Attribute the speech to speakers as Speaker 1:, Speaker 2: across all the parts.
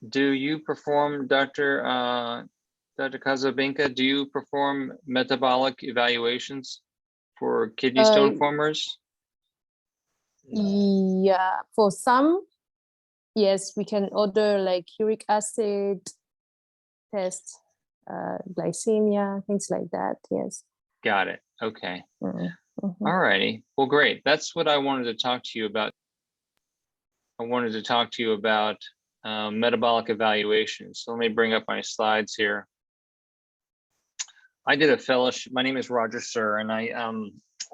Speaker 1: do you perform, Dr. Casabinca, do you perform metabolic evaluations for kidney stone formers?
Speaker 2: Yeah, for some, yes, we can order like uric acid test, glycemia, things like that. Yes.
Speaker 1: Got it. Okay.
Speaker 2: Mm-hmm.
Speaker 1: All righty. Well, great. That's what I wanted to talk to you about. I wanted to talk to you about metabolic evaluations. So let me bring up my slides here. I did a fellowship. My name is Roger Sir, and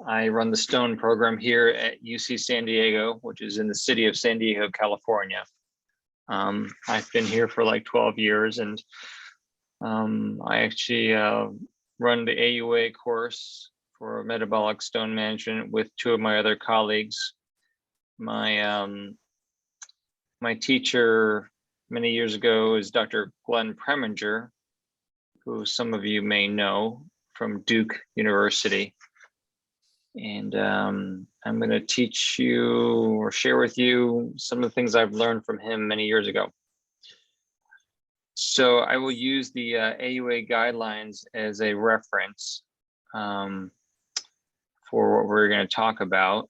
Speaker 1: I run the stone program here at UC San Diego, which is in the city of San Diego, California. I've been here for like 12 years, and I actually run the AUA course for metabolic stone management with two of my other colleagues. My teacher many years ago is Dr. Glenn Preminger, who some of you may know from Duke University. And I'm going to teach you or share with you some of the things I've learned from him many years ago. So I will use the AUA guidelines as a reference for what we're going to talk about.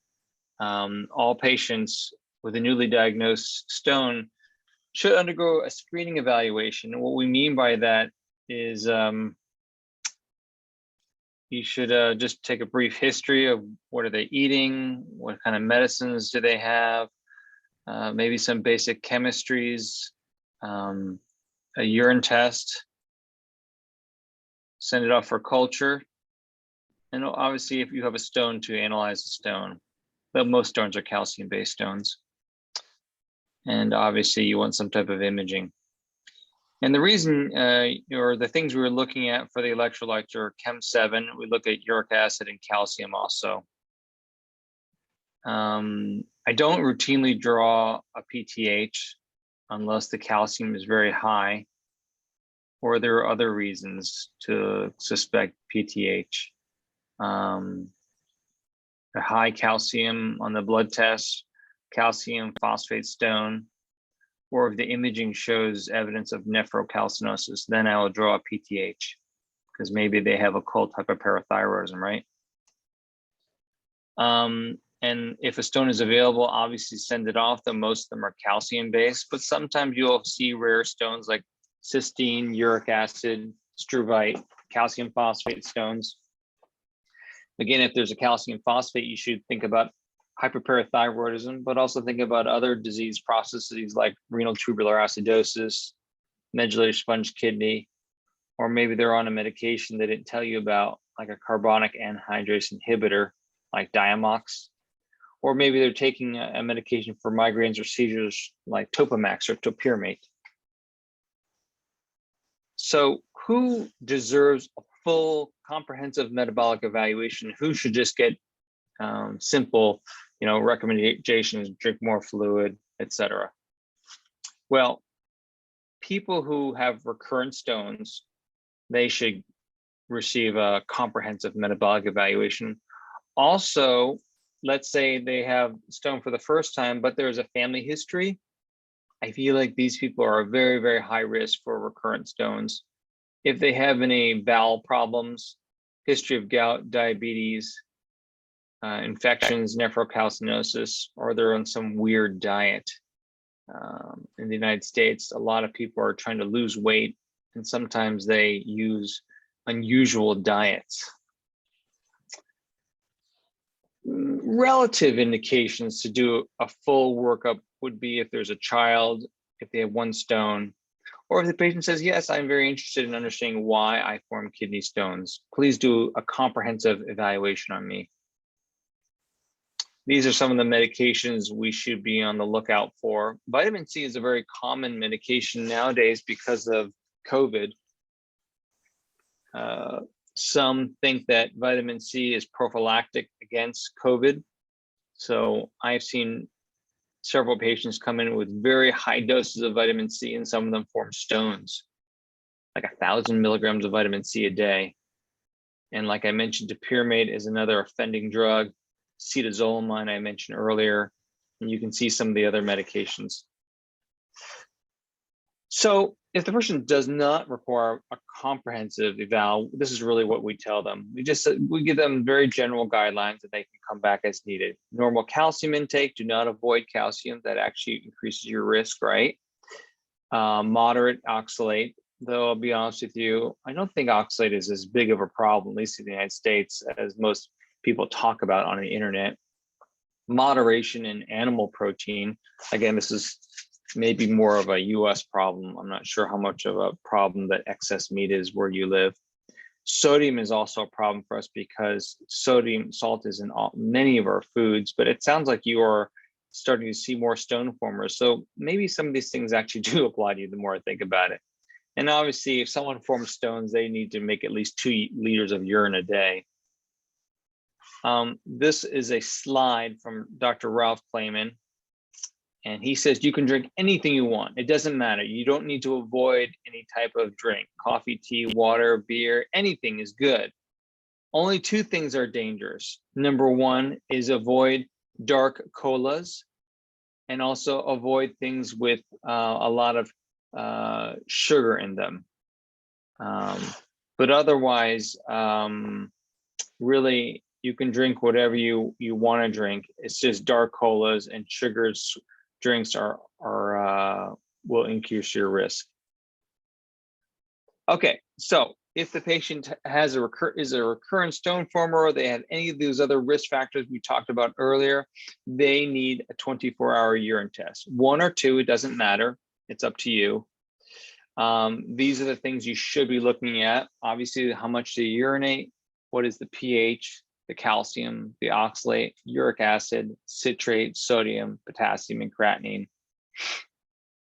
Speaker 1: All patients with a newly diagnosed stone should undergo a screening evaluation. And what we mean by that is you should just take a brief history of what are they eating, what kind of medicines do they have, maybe some basic chemistries, a urine test, send it off for culture, and obviously if you have a stone, to analyze the stone. But most stones are calcium-based stones. And obviously you want some type of imaging. And the reason, or the things we were looking at for the electrolytes are Chem7, we look at uric acid and calcium also. I don't routinely draw a PTH unless the calcium is very high, or there are other reasons to suspect PTH. A high calcium on the blood test, calcium phosphate stone, or if the imaging shows evidence of nephrocalcinosis, then I will draw a PTH because maybe they have occult hyperparathyroidism, right? And if a stone is available, obviously send it off, though most of them are calcium-based, but sometimes you'll see rare stones like cysteine, uric acid, struvite, calcium phosphate stones. Again, if there's a calcium phosphate, you should think about hyperparathyroidism, but also think about other disease processes like renal tubular acidosis, medullary sponge kidney, or maybe they're on a medication they didn't tell you about, like a carbonic anhydrase inhibitor, like Diamox, or maybe they're taking a medication for migraines or seizures like Topamax or topiramate. So who deserves a full comprehensive metabolic evaluation? Who should just get simple, recommendations, drink more fluid, etc.? Well, people who have recurrent stones, they should receive a comprehensive metabolic evaluation. Also, let's say they have stone for the first time, but there's a family history. I feel like these people are very, very high risk for recurrent stones. If they have any bowel problems, history of gout, diabetes, infections, nephrocalcinosis, or they're on some weird diet. In the United States, a lot of people are trying to lose weight, and sometimes they use unusual diets. Relative indications to do a full workup would be if there's a child, if they have one stone, or if the patient says, yes, I'm very interested in understanding why I form kidney stones. Please do a comprehensive evaluation on me. These are some of the medications we should be on the lookout for. Vitamin C is a very common medication nowadays because of COVID. Some think that vitamin C is prophylactic against COVID. So I've seen several patients come in with very high doses of vitamin C, and some of them form stones, like 1,000 milligrams of vitamin C a day. And like I mentioned, topiramate is another offending drug. Cetazolamide I mentioned earlier, and you can see some of the other medications. So if the person does not require a comprehensive eval, this is really what we tell them. We give them very general guidelines that they can come back as needed. Normal calcium intake, do not avoid calcium. That actually increases your risk, right? Moderate oxalate, though I'll be honest with you, I don't think oxalate is as big of a problem, at least in the United States, as most people talk about on the internet. Moderation in animal protein. Again, this is maybe more of a US problem. I'm not sure how much of a problem that excess meat is where you live. Sodium is also a problem for us because salt is in many of our foods, but it sounds like you are starting to see more stone formers. So maybe some of these things actually do apply to you the more I think about it. And obviously, if someone forms stones, they need to make at least 2 liters of urine a day. This is a slide from Dr. Ralph Klayman. And he says you can drink anything you want. It doesn't matter. You don't need to avoid any type of drink. Coffee, tea, water, beer, anything is good. Only 2 things are dangerous. Number 1 is avoid dark colas, and also avoid things with a lot of sugar in them. But otherwise, really, you can drink whatever you want to drink. It's just dark colas and sugars drinks will increase your risk. Okay, so if the patient has is a recurrent stone former, or they have any of those other risk factors we talked about earlier, they need a 24-hour urine test. 1 or 2, it doesn't matter. It's up to you. These are the things you should be looking at. Obviously, how much do you urinate? What is the pH? The calcium, the oxalate, uric acid, citrate, sodium, potassium, and creatinine.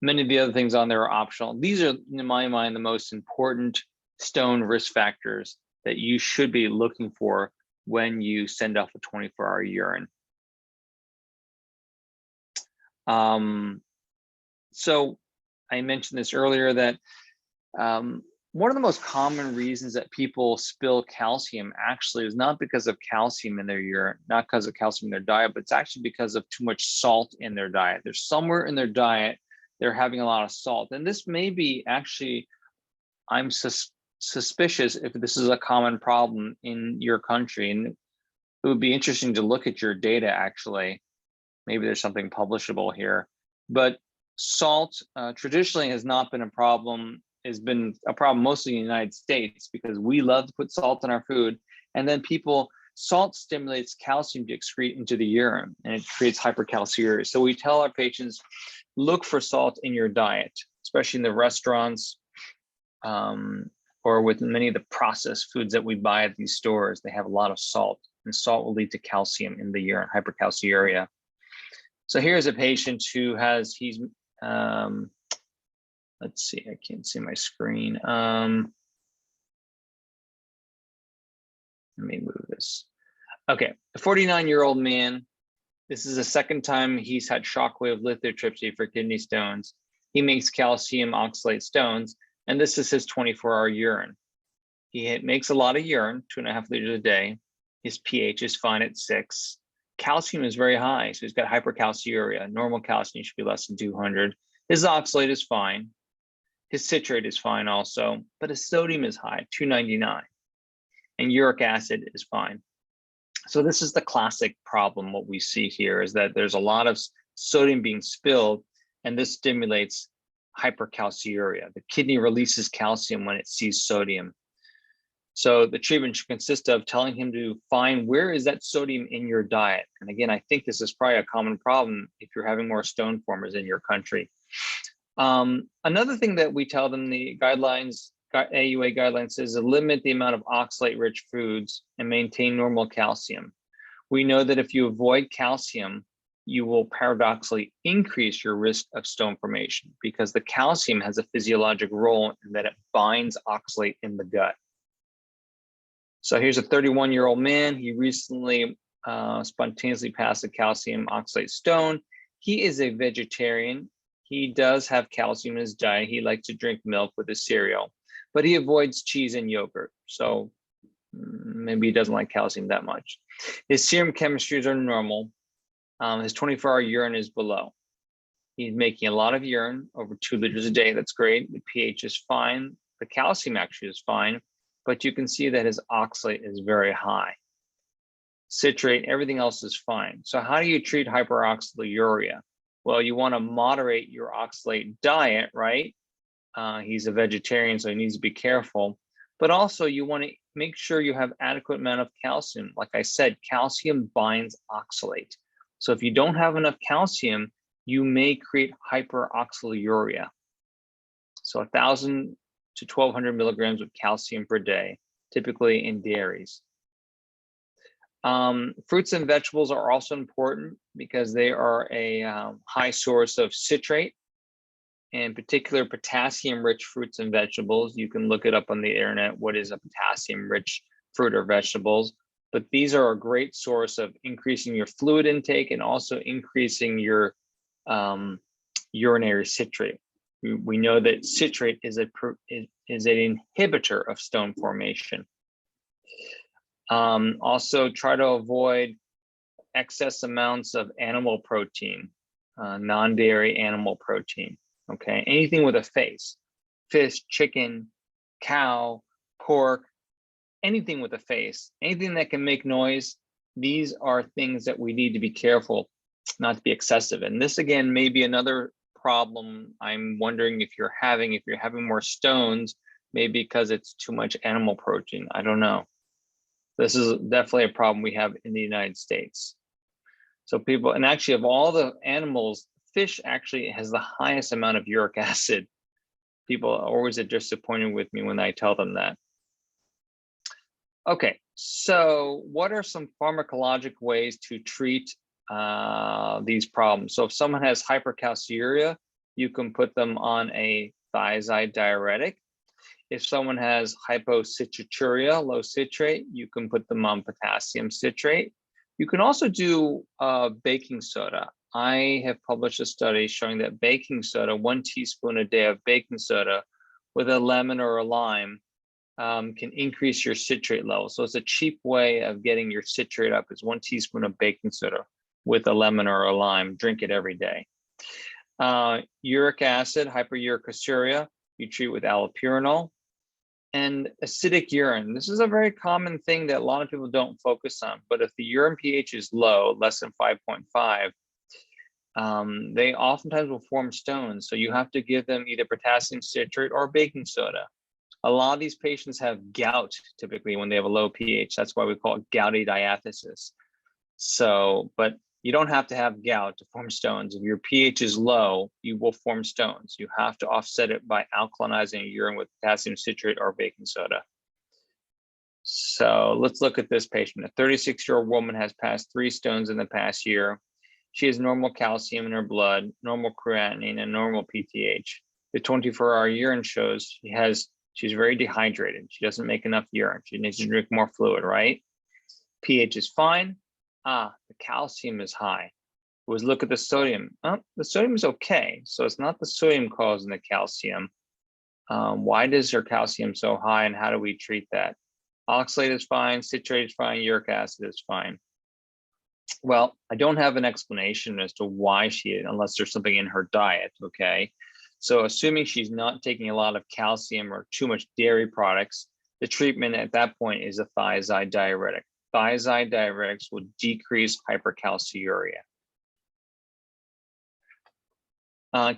Speaker 1: Many of the other things on there are optional. These are, in my mind, the most important stone risk factors that you should be looking for when you send off a 24-hour urine. So I mentioned this earlier that one of the most common reasons that people spill calcium actually is not because of calcium in their urine, not because of calcium in their diet, but it's actually because of too much salt in their diet. There's somewhere in their diet, they're having a lot of salt. And this may be actually, I'm suspicious if this is a common problem in your country. And it would be interesting to look at your data actually. Maybe there's something publishable here. But salt traditionally has not been a problem. Has been a problem mostly in the United States because we love to put salt in our food. And then salt stimulates calcium to excrete into the urine, and it creates hypercalciuria. So we tell our patients, look for salt in your diet, especially in the restaurants or with many of the processed foods that we buy at these stores. They have a lot of salt, and salt will lead to calcium in the urine, hypercalciuria. So here's a patient who he's let's see, I can't see my screen. Let me move this. Okay, a 49-year-old man. This is the second time he's had shockwave lithotripsy for kidney stones. He makes calcium oxalate stones, and this is his 24-hour urine. He makes a lot of urine, 2.5 liters a day. His pH is fine at 6. Calcium is very high, so he's got hypercalciuria. Normal calcium should be less than 200. His oxalate is fine. His citrate is fine also, but his sodium is high, 299, and uric acid is fine. So this is the classic problem. What we see here is that there's a lot of sodium being spilled, and this stimulates hypercalciuria. The kidney releases calcium when it sees sodium. So the treatment should consist of telling him to find where is that sodium in your diet. And again, I think this is probably a common problem if you're having more stone formers in your country. Another thing that we tell them, the guidelines, AUA guidelines, says to limit the amount of oxalate-rich foods and maintain normal calcium. We know that if you avoid calcium, you will paradoxically increase your risk of stone formation because the calcium has a physiologic role in that it binds oxalate in the gut. So here's a 31-year-old man. He recently spontaneously passed a calcium oxalate stone. He is a vegetarian. He does have calcium in his diet. He likes to drink milk with his cereal, but he avoids cheese and yogurt. So maybe he doesn't like calcium that much. His serum chemistries are normal. His 24-hour urine is below. He's making a lot of urine, over 2 liters a day. That's great. The pH is fine. The calcium actually is fine, but you can see that his oxalate is very high. Citrate, everything else is fine. So how do you treat hyperoxaluria? Well, you want to moderate your oxalate diet, right? He's a vegetarian, so he needs to be careful. But also you want to make sure you have adequate amount of calcium. Like I said, calcium binds oxalate. So if you don't have enough calcium, you may create hyperoxaluria. So 1,000 to 1,200 milligrams of calcium per day, typically in dairies. Fruits and vegetables are also important because they are a high source of citrate, in particular potassium-rich fruits and vegetables. You can look it up on the internet, what is a potassium-rich fruit or vegetables, but these are a great source of increasing your fluid intake and also increasing your urinary citrate. We know that citrate is an inhibitor of stone formation. Also try to avoid excess amounts of animal protein, non-dairy animal protein, okay? Anything with a face, fish, chicken, cow, pork, anything with a face, anything that can make noise, these are things that we need to be careful not to be excessive. And this again may be another problem I'm wondering if you're having more stones, maybe because it's too much animal protein, I don't know. This is definitely a problem we have in the United States. So people, and actually of all the animals, fish actually has the highest amount of uric acid. People are always disappointed with me when I tell them that. Okay, so what are some pharmacologic ways to treat these problems? So if someone has hypercalciuria, you can put them on a thiazide diuretic. If someone has hypocitraturia, low citrate, you can put them on potassium citrate. You can also do baking soda. I have published a study showing that baking soda, 1 teaspoon a day of baking soda with a lemon or a lime can increase your citrate level. So it's a cheap way of getting your citrate up is 1 teaspoon of baking soda with a lemon or a lime. Drink it every day. Uric acid, hyperuricasuria, you treat with allopurinol. And acidic urine. This is a very common thing that a lot of people don't focus on, but if the urine pH is low, less than 5.5, they oftentimes will form stones. So you have to give them either potassium citrate or baking soda. A lot of these patients have gout typically when they have a low pH. That's why we call it gouty diathesis. So, but you don't have to have gout to form stones. If your pH is low, you will form stones. You have to offset it by alkalinizing your urine with potassium citrate or baking soda. So let's look at this patient. A 36-year-old woman has passed 3 stones in the past year. She has normal calcium in her blood, normal creatinine, and normal PTH. The 24-hour urine shows she's very dehydrated. She doesn't make enough urine. She needs to drink more fluid, right? pH is fine. The calcium is high. Let's look at the sodium. The sodium is okay. So it's not the sodium causing the calcium. Why is her calcium so high and how do we treat that? Oxalate is fine, citrate is fine, uric acid is fine. Well, I don't have an explanation as to why unless there's something in her diet, okay? So assuming she's not taking a lot of calcium or too much dairy products, the treatment at that point is a thiazide diuretic. Thiazide diuretics will decrease hypercalciuria.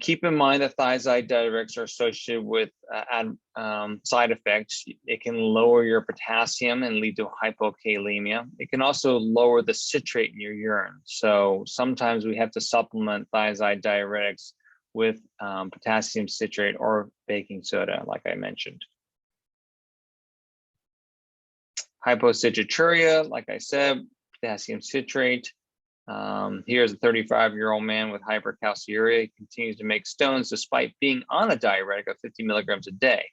Speaker 1: Keep in mind that thiazide diuretics are associated with side effects. It can lower your potassium and lead to hypokalemia. It can also lower the citrate in your urine. So sometimes we have to supplement thiazide diuretics with potassium citrate or baking soda, like I mentioned. Hypocitraturia, like I said, potassium citrate. Here's a 35-year-old man with hypercalciuria. He continues to make stones despite being on a diuretic of 50 milligrams a day.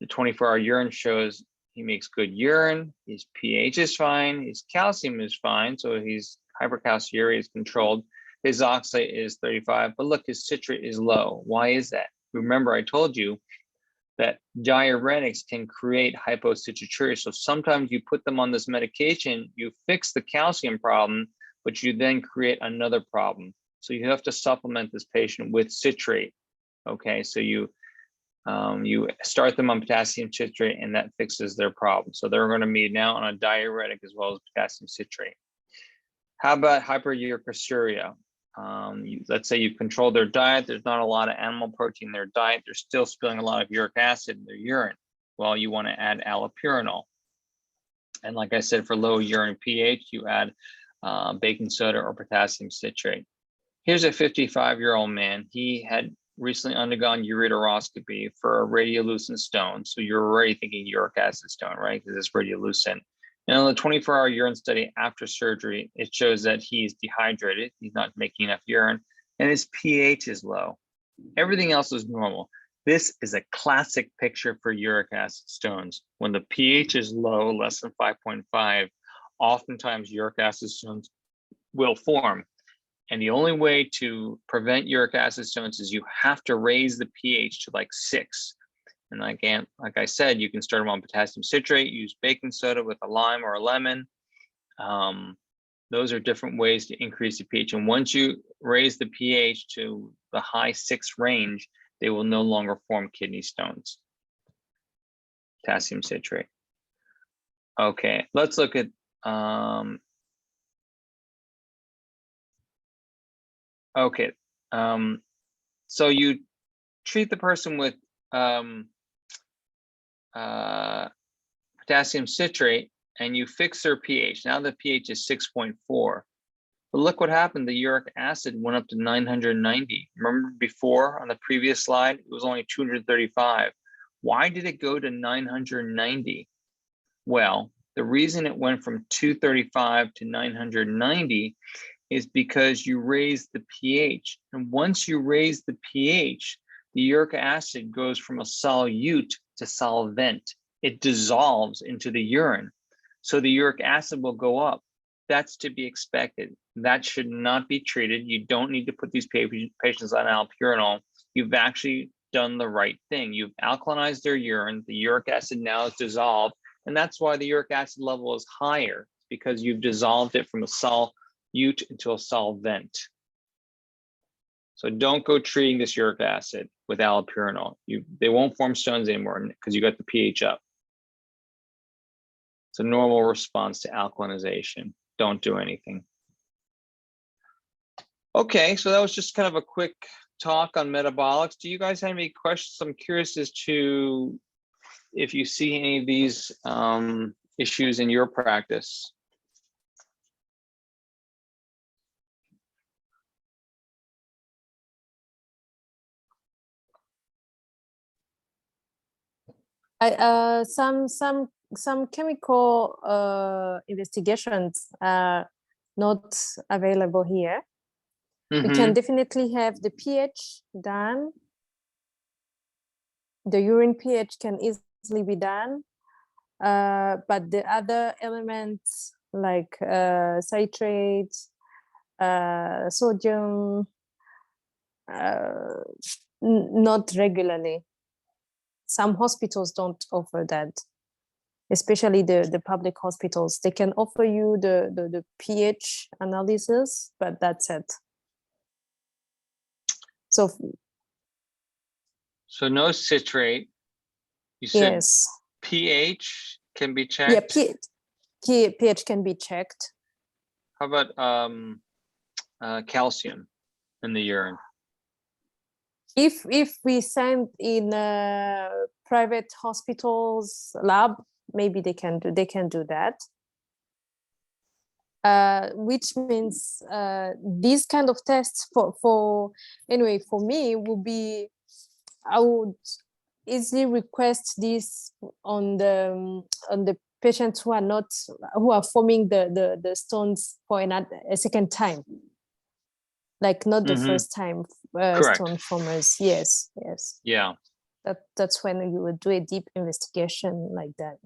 Speaker 1: The 24-hour urine shows he makes good urine. His pH is fine. His calcium is fine. So his hypercalciuria is controlled. His oxalate is 35, but look, his citrate is low. Why is that? Remember, I told you that diuretics can create hypocitraturia. So sometimes you put them on this medication, you fix the calcium problem, but you then create another problem. So you have to supplement this patient with citrate. Okay, so you start them on potassium citrate and that fixes their problem. So they're going to be now on a diuretic as well as potassium citrate. How about hyperuricasuria? Let's say you control their diet. There's not a lot of animal protein in their diet. They're still spilling a lot of uric acid in their urine. Well, you want to add allopurinol. And like I said, for low urine pH, you add baking soda or potassium citrate. Here's a 55-year-old man. He had recently undergone ureteroscopy for a radiolucent stone. So you're already thinking uric acid stone, right? Because it's radiolucent. And on the 24-hour urine study after surgery, it shows that he's dehydrated. He's not making enough urine and his pH is low. Everything else is normal. This is a classic picture for uric acid stones. When the pH is low, less than 5.5, oftentimes uric acid stones will form. And the only way to prevent uric acid stones is you have to raise the pH to like 6. And again, like I said, you can start them on potassium citrate, use baking soda with a lime or a lemon. Those are different ways to increase the pH. And once you raise the pH to the high 6 range, they will no longer form kidney stones. Potassium citrate. Okay, let's look at so you treat the person with potassium citrate and you fix their pH. Now the pH is 6.4. But look what happened. The uric acid went up to 990. Remember before on the previous slide, it was only 235. Why did it go to 990? Well, the reason it went from 235 to 990 is because you raised the pH. And once you raise the pH, the uric acid goes from a solute to solvent. It dissolves into the urine. So the uric acid will go up. That's to be expected. That should not be treated. You don't need to put these patients on allopurinol. You've actually done the right thing. You've alkalinized their urine. The uric acid now is dissolved. And that's why the uric acid level is higher, because you've dissolved it from a solute into a solvent. So don't go treating this uric acid with allopurinol. They won't form stones anymore because you got the pH up. It's a normal response to alkalinization. Don't do anything. Okay, so that was just kind of a quick talk on metabolics. Do you guys have any questions? I'm curious as to if you see any of these issues in your practice.
Speaker 2: Some chemical investigations are not available here. We can definitely have the pH done. The urine pH can easily be done, but the other elements like citrate, sodium, not regularly. Some hospitals don't offer that, especially the public hospitals. They can offer you the pH analysis, but that's it. So
Speaker 1: no citrate. You said
Speaker 2: yes.
Speaker 1: pH can be checked?
Speaker 2: Yeah, pH can be checked.
Speaker 1: How about calcium in the urine?
Speaker 2: If we send in private hospitals lab, maybe they can do that. Which means these kind of tests for me would be, I would easily request this on the patients who are forming the stones for a second time, like not the first time stone formers. Yes.
Speaker 1: Yeah.
Speaker 2: That's when you would do a deep investigation like that.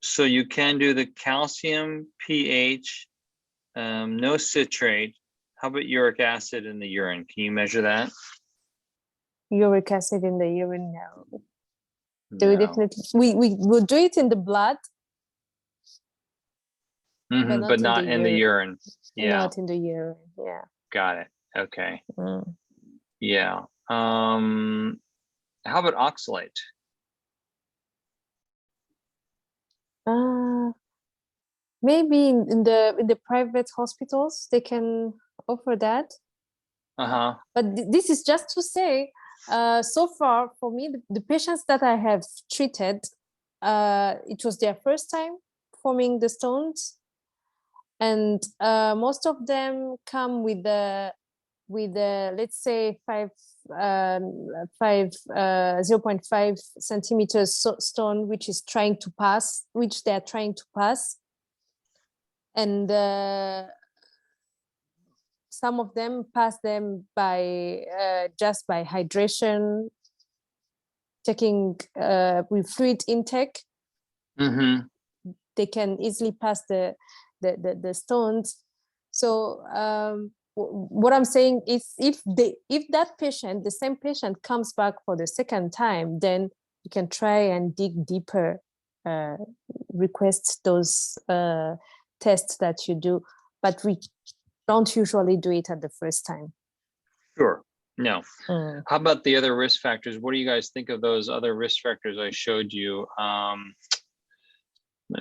Speaker 1: So you can do the calcium, pH, no citrate. How about uric acid in the urine? Can you measure that?
Speaker 2: Uric acid in the urine, no.
Speaker 1: No.
Speaker 2: We definitely we will do it in the blood,
Speaker 1: but not in the urine. Yeah.
Speaker 2: Not in the urine. Yeah.
Speaker 1: Got it. Okay.
Speaker 2: Mm.
Speaker 1: Yeah. How about oxalate?
Speaker 2: Maybe in the private hospitals they can offer that.
Speaker 1: Uh-huh.
Speaker 2: But this is just to say, so far for me, the patients that I have treated, it was their first time forming the stones, and most of them come with the let's say 0.5 centimeters stone, which is trying to pass, which they are trying to pass, and some of them pass them by just by hydration, taking with fluid intake.
Speaker 1: Mm-hmm.
Speaker 2: They can easily pass the stones. So what I'm saying is, if that patient, the same patient, comes back for the second time, then you can try and dig deeper, request those tests that you do, but we don't usually do it at the first time.
Speaker 1: Sure. No.
Speaker 2: Mm.
Speaker 1: How about the other risk factors? What do you guys think of those other risk factors I showed you? Let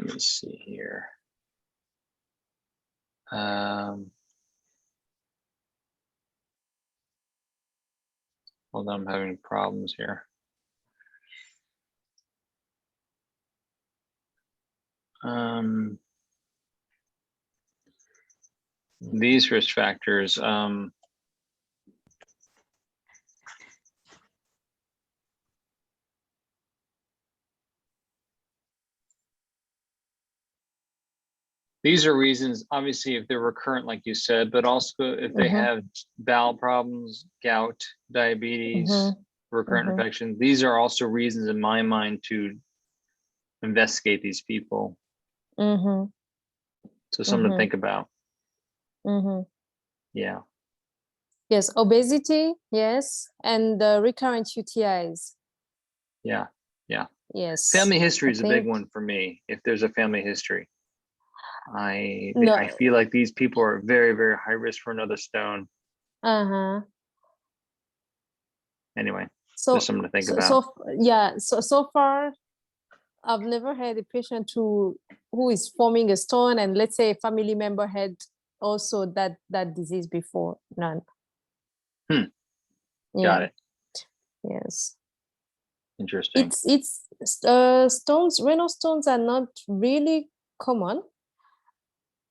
Speaker 1: me see here. Hold on, I'm having problems here. These risk factors, these are reasons, obviously, if they're recurrent, like you said, but also if they have bowel problems, gout, diabetes, recurrent infections, these are also reasons in my mind to investigate these people. So something to think about. Yeah.
Speaker 2: Yes, obesity, yes, and recurrent UTIs.
Speaker 1: Yeah, yeah.
Speaker 2: Yes.
Speaker 1: Family history is a big one for me. If there's a family history, I feel like these people are very, very high risk for another stone. Anyway,
Speaker 2: so
Speaker 1: there's something to think about.
Speaker 2: So far, I've never had a patient who is forming a stone, and let's say a family member had also that disease before. None.
Speaker 1: Got it.
Speaker 2: Yes.
Speaker 1: Interesting.
Speaker 2: It's stones, renal stones are not really common.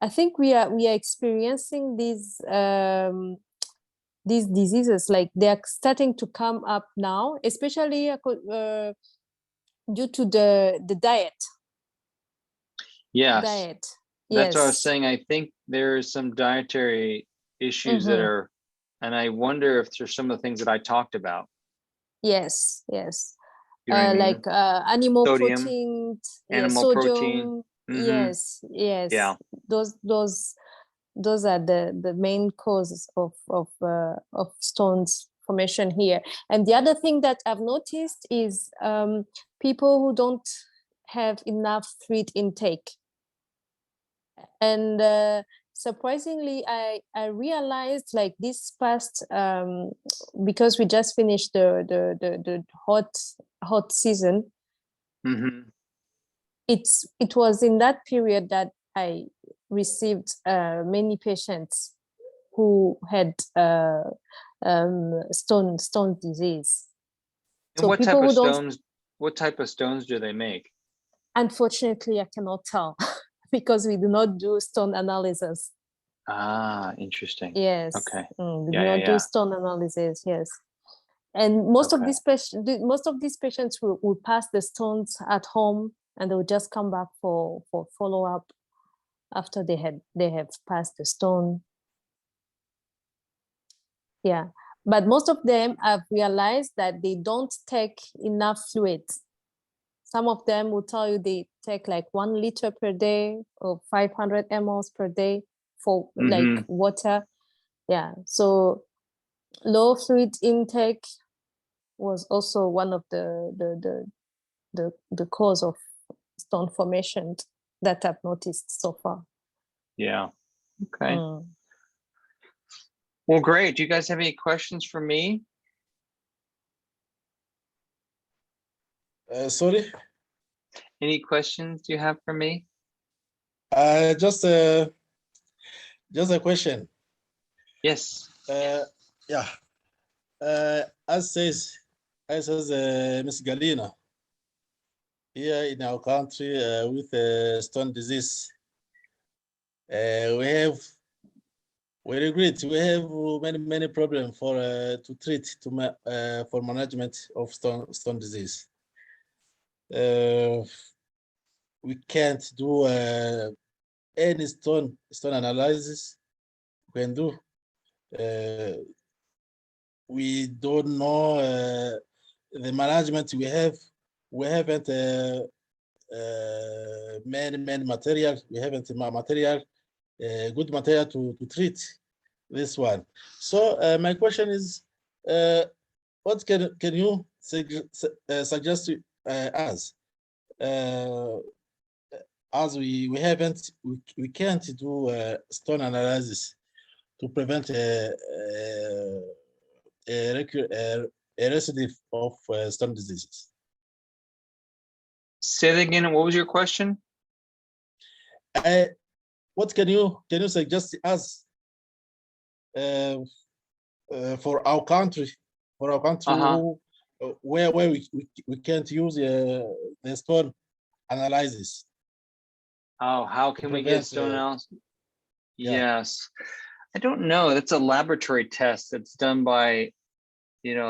Speaker 2: I think we are experiencing these diseases, like they are starting to come up now, especially due to the diet.
Speaker 1: Yes.
Speaker 2: Diet.
Speaker 1: That's what I was
Speaker 2: Yes.
Speaker 1: saying. I think there's some dietary issues that are, and I wonder if there's some of the things that I talked about.
Speaker 2: Yes, yes.
Speaker 1: You know what I mean?
Speaker 2: Like animal
Speaker 1: Sodium,
Speaker 2: protein,
Speaker 1: animal
Speaker 2: sodium.
Speaker 1: protein.
Speaker 2: Yes, yes.
Speaker 1: Yeah.
Speaker 2: Those are the main causes of stones formation here. And the other thing that I've noticed is people who don't have enough fluid intake. And surprisingly, I realized, like, this past because we just finished the hot season. It was in that period that I received many patients who had stone disease.
Speaker 1: And
Speaker 2: So
Speaker 1: what
Speaker 2: people
Speaker 1: type of
Speaker 2: who don't,
Speaker 1: stones? What type of stones do they make?
Speaker 2: unfortunately, I cannot tell because we do not do stone analysis.
Speaker 1: Ah, interesting.
Speaker 2: Yes.
Speaker 1: Okay.
Speaker 2: We do not do stone analysis. Yes. And most of these patients will pass the stones at home, and they will just come back for follow up after they have passed the stone. Yeah, but most of them have realized that they don't take enough fluids. Some of them will tell you they take like 1 liter per day or 500 mLs per day for like water. Yeah, so low fluid intake was also one of the cause of stone formation that I've noticed so far.
Speaker 1: Yeah. Okay. Well, great. Do you guys have any questions for me?
Speaker 3: Sorry,
Speaker 1: Any questions you have for me?
Speaker 3: just a question.
Speaker 1: Yes.
Speaker 3: Yeah, as says Ms. Galina, here in our country with stone disease, we regret we have many problems for to treat for management of stone disease. We can't do any stone analysis. We can do. We don't know the management we have. We haven't many material. We haven't material, good material to treat this one. So my question is, what can you suggest us? As we can't do stone analysis to prevent a recidivate of stone diseases.
Speaker 1: Say that again. What was your question?
Speaker 3: What can you suggest us for our country? Who, where we can't use the stone analysis.
Speaker 1: Oh, how can we get stone analysis?
Speaker 3: Yeah.
Speaker 1: Yes. I don't know. That's a laboratory test that's done by,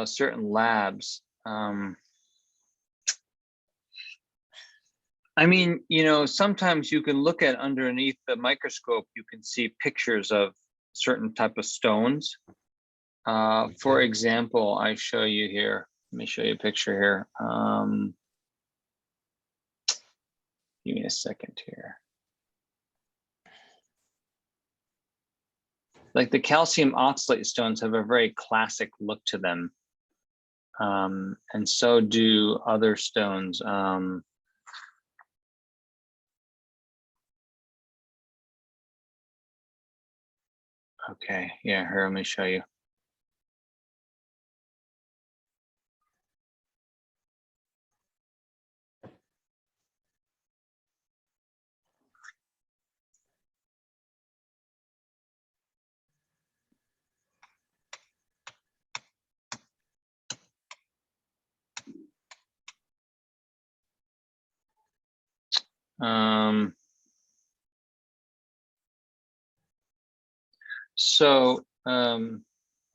Speaker 1: certain labs. I mean, sometimes you can look at underneath the microscope, you can see pictures of certain type of stones. For example, I show you here. Let me show you a picture here. Give me a second here. Like the calcium oxalate stones have a very classic look to them. And so do other stones. Okay, yeah, here, let me show you.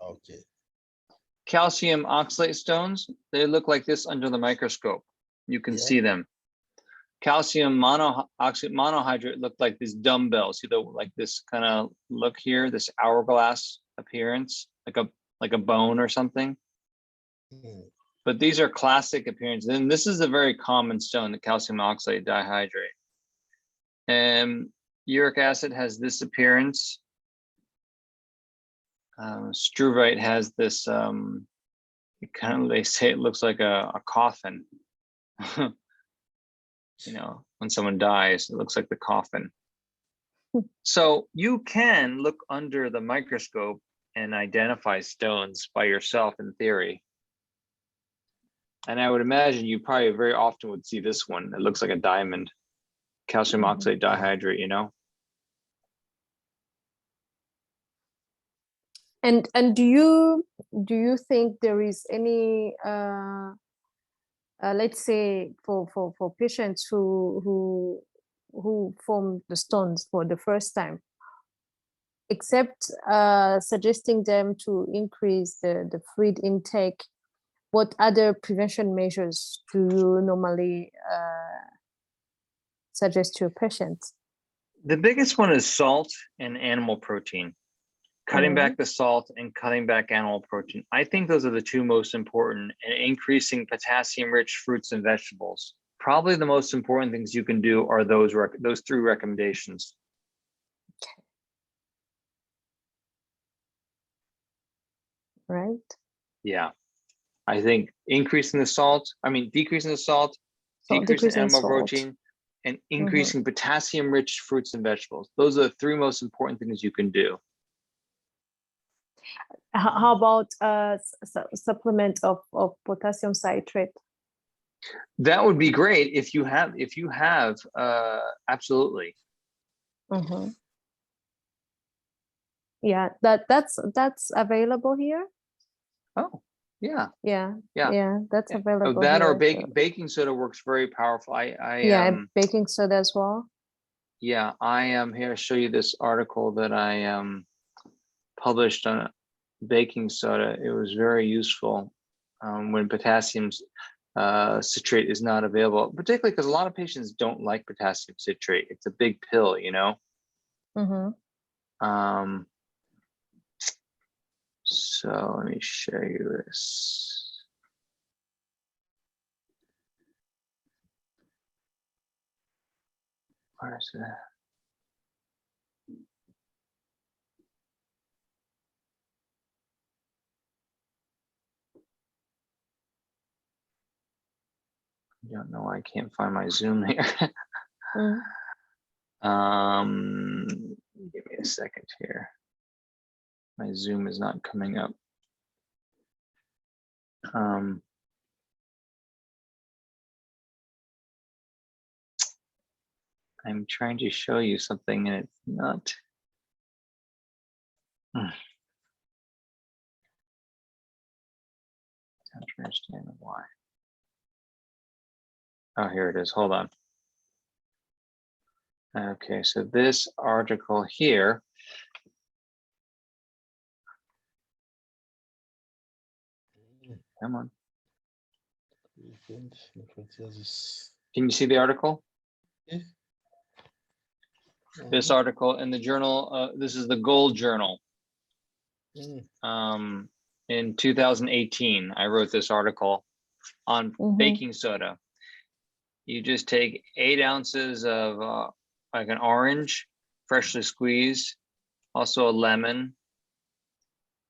Speaker 3: Okay.
Speaker 1: Calcium oxalate stones, they look like this under the microscope. You can see them. Calcium monoxide monohydrate look like these dumbbells. See like this kind of look here, this hourglass appearance, like a bone or something. But these are classic appearances. And this is a very common stone, the calcium oxalate dihydrate. And uric acid has this appearance. Struvite has this, they say it looks like a coffin. When someone dies, it looks like the coffin. So you can look under the microscope and identify stones by yourself in theory. And I would imagine you probably very often would see this one. It looks like a diamond, calcium oxalate dihydrate,
Speaker 2: And do you think there is any let's say for patients who form the stones for the first time, except suggesting them to increase the fluid intake, what other prevention measures do you normally suggest to your patients?
Speaker 1: The biggest one is salt and animal protein. Cutting back the salt and cutting back animal protein. I think those are the two most important, and increasing potassium-rich fruits and vegetables. Probably the most important things you can do are those three recommendations.
Speaker 2: Okay. Right.
Speaker 1: Yeah. I think decreasing the salt, decreasing animal protein, and increasing potassium-rich fruits and vegetables. Those are the three most important things you can do.
Speaker 2: How about supplement of potassium citrate?
Speaker 1: That would be great if you have, absolutely.
Speaker 2: Mhm. Yeah, that's available here.
Speaker 1: Oh, yeah,
Speaker 2: Yeah,
Speaker 1: yeah.
Speaker 2: yeah, that's
Speaker 1: Yeah.
Speaker 2: available
Speaker 1: That or
Speaker 2: here.
Speaker 1: baking soda works very powerful.
Speaker 2: Yeah, baking soda as well.
Speaker 1: Yeah, I am here to show you this article that I published on baking soda. It was very useful when potassium citrate is not available, particularly because a lot of patients don't like potassium citrate. It's a big pill, you know.
Speaker 2: Mm-hmm.
Speaker 1: So let me show you this. Where is it? I don't know why I can't find my Zoom here. Give me a second here. My Zoom is not coming up. I'm trying to show you something and it's not. I don't understand why. Oh, here it is. Hold on. Okay, so this article here. Come on. Can you see the article?
Speaker 3: Yeah.
Speaker 1: This article in the journal, this is the Gold Journal. In 2018, I wrote this article on baking soda. You just take 8 ounces of like an orange, freshly squeezed, also a lemon,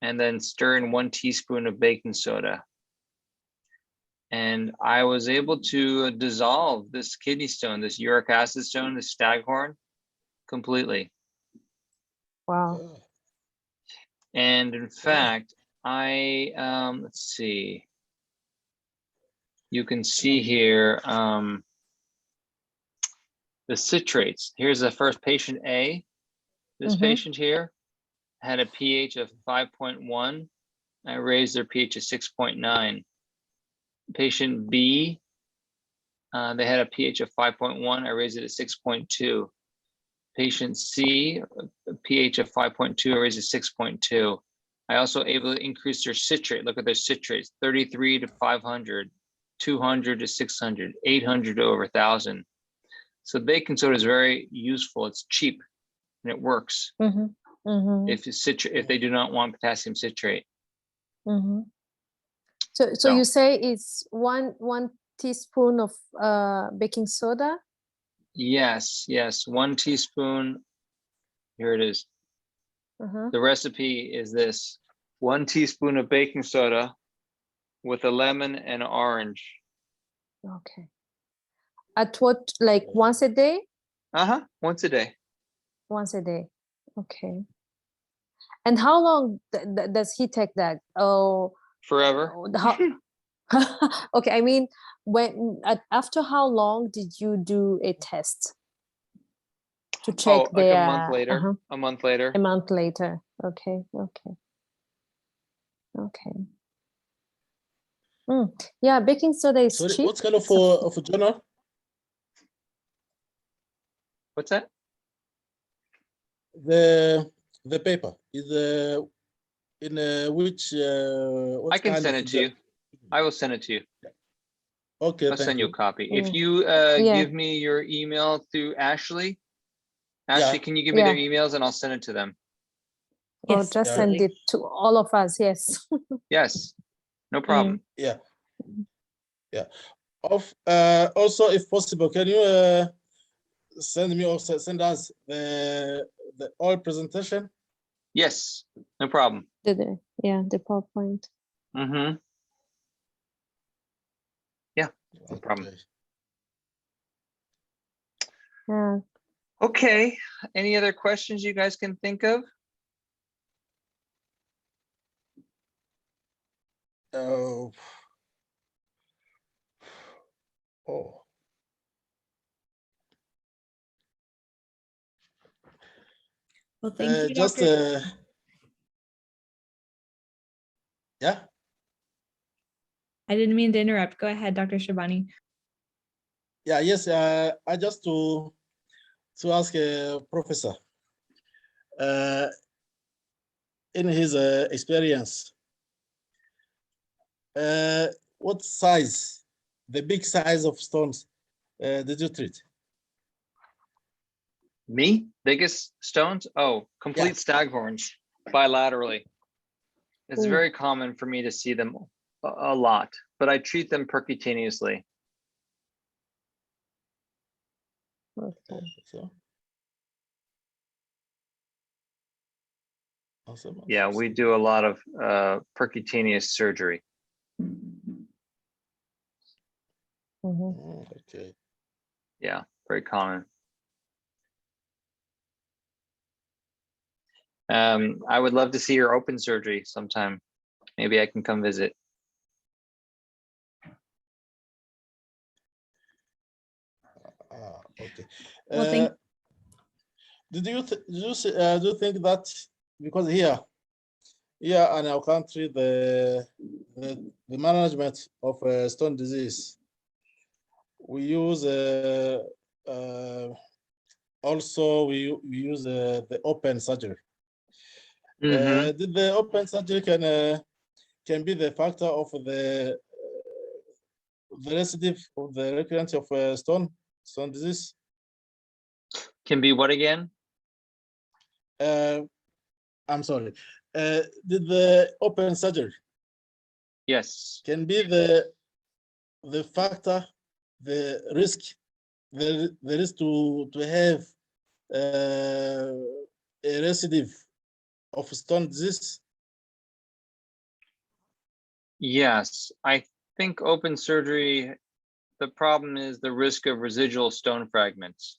Speaker 1: and then stir in 1 teaspoon of baking soda. And I was able to dissolve this kidney stone, this uric acid stone, this staghorn, completely.
Speaker 2: Wow.
Speaker 1: And in fact, I, let's see, you can see here the citrates. Here's the first patient A. This patient here had a pH of 5.1. I raised their pH to 6.9. Patient B, they had a pH of 5.1. I raised it to 6.2. Patient C, a pH of 5.2, I raised it to 6.2. I also able to increase their citrate. Look at their citrates, 33 to 500, 200 to 600, 800 to over 1,000. So baking soda is very useful. It's cheap and it works. If they do not want potassium citrate.
Speaker 2: So you say it's one teaspoon of baking soda?
Speaker 1: Yes, 1 teaspoon. Here it is. The recipe is this: 1 teaspoon of baking soda with a lemon and orange.
Speaker 2: Okay. At what, like once a day?
Speaker 1: Once a day.
Speaker 2: Once a day. Okay. And how long does he take that? Oh,
Speaker 1: forever.
Speaker 2: Okay, I mean, after how long did you do a test to check
Speaker 1: like a month later. A month later.
Speaker 2: A month later. Okay. Yeah, baking soda is cheap.
Speaker 3: What kind of a journal?
Speaker 1: What's that?
Speaker 3: The paper is in which
Speaker 1: I can send it to you. I will send it to you.
Speaker 3: Okay,
Speaker 1: I'll send you a copy. If you give me your email through Ashley, can you give me their emails and I'll send it to them?
Speaker 2: Or just send it to all of us. Yes.
Speaker 1: Yes, no problem.
Speaker 3: Yeah. Also, if possible, can you send me or send us the all presentation?
Speaker 1: Yes, no problem.
Speaker 2: The PowerPoint.
Speaker 1: Yeah, no problem.
Speaker 2: Yeah.
Speaker 1: Okay. Any other questions you guys can think of?
Speaker 3: Oh.
Speaker 4: Well, thank you,
Speaker 3: Just
Speaker 4: Dr.
Speaker 3: yeah.
Speaker 4: I didn't mean to interrupt. Go ahead, Dr. Shabani.
Speaker 3: Yeah, yes, I just to ask Professor, in his experience, what size, the big size of stones did you treat?
Speaker 1: Me, biggest stones? Oh, complete staghorns bilaterally. It's
Speaker 2: Ooh.
Speaker 1: very common for me to see them a lot, but I treat them percutaneously.
Speaker 2: Okay.
Speaker 3: So, awesome.
Speaker 1: Yeah, we do a lot of percutaneous surgery.
Speaker 2: Mhm.
Speaker 3: Okay.
Speaker 1: Yeah, very common. I would love to see your open surgery sometime. Maybe I can come visit.
Speaker 3: Okay.
Speaker 4: Well, thank
Speaker 3: Did you do you think that because here in our country the management of stone disease, we use also we use the open surgery.
Speaker 1: Mhm.
Speaker 3: Did the open surgery can be the factor of the recidivity of the recurrence of stone disease?
Speaker 1: Can be what again?
Speaker 3: I'm sorry. Did the open surgery
Speaker 1: Yes.
Speaker 3: can be the factor, the risk, the risk to have a recidivity of stone disease?
Speaker 1: Yes, I think open surgery, the problem is the risk of residual stone fragments.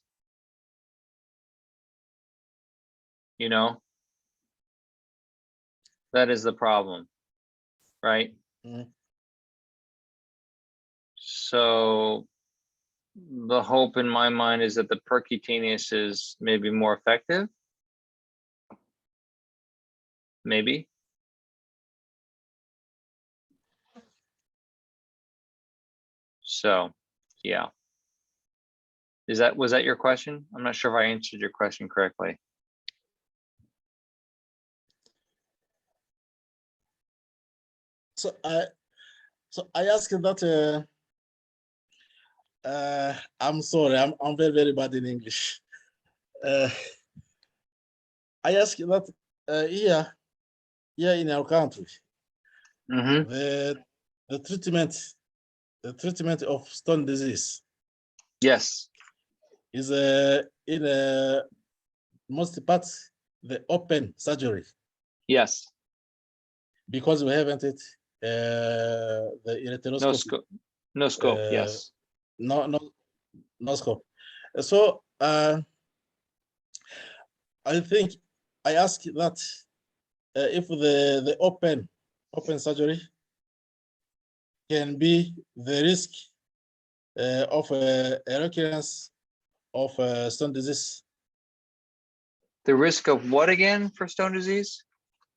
Speaker 1: You know, that is the problem, right?
Speaker 3: Mhm.
Speaker 1: So the hope in my mind is that the percutaneous is maybe more effective. Maybe. So, yeah. Was that your question? I'm not sure if I answered your question correctly.
Speaker 3: So I asked that. I'm sorry, I'm very, very bad in English. I asked that here in our country,
Speaker 1: Mm-hmm.
Speaker 3: the treatment of stone disease
Speaker 1: Yes.
Speaker 3: is in most parts the open surgery,
Speaker 1: Yes.
Speaker 3: because we haven't the
Speaker 1: No
Speaker 3: ureteroscopy.
Speaker 1: scope. No scope. Yes.
Speaker 3: No scope. So I think I ask that if the open surgery can be the risk of a recurrence of stone disease,
Speaker 1: The risk of what again for stone disease?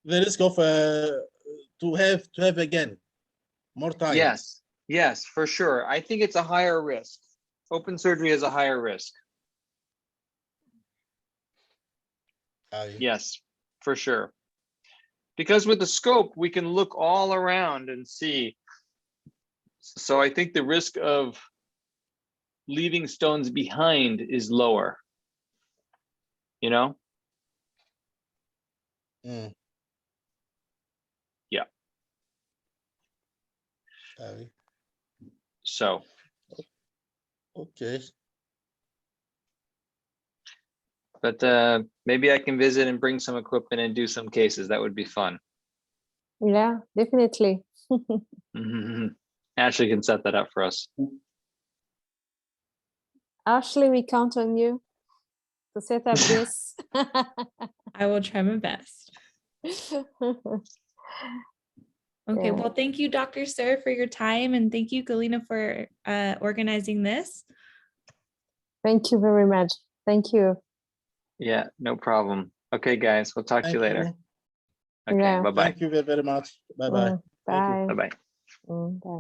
Speaker 3: the risk of to have again more time.
Speaker 1: Yes. Yes, for sure. I think it's a higher risk. Open surgery is a higher risk. Yes, for sure. Because with the scope, we can look all around and see. So I think the risk of leaving stones behind is lower. You know?
Speaker 3: Mm.
Speaker 1: Yeah.
Speaker 3: Okay.
Speaker 1: So
Speaker 3: Okay.
Speaker 1: but maybe I can visit and bring some equipment and do some cases. That would be fun.
Speaker 2: Yeah, definitely.
Speaker 1: Ashley can set that up for us.
Speaker 2: Ashley, we count on you to set up this.
Speaker 4: I will try my best. Okay,
Speaker 2: Yeah.
Speaker 4: well, thank you, Dr. Sir, for your time, and thank you, Galina, for organizing this.
Speaker 2: Thank you very much. Thank you.
Speaker 1: Yeah, no problem. Okay, guys, we'll talk to you
Speaker 3: Thank
Speaker 1: later.
Speaker 3: you.
Speaker 1: Okay,
Speaker 2: Yeah.
Speaker 1: bye-bye.
Speaker 3: Thank you very much. Bye-bye. Thank you.
Speaker 2: Bye.
Speaker 1: Bye-bye.
Speaker 2: Bye.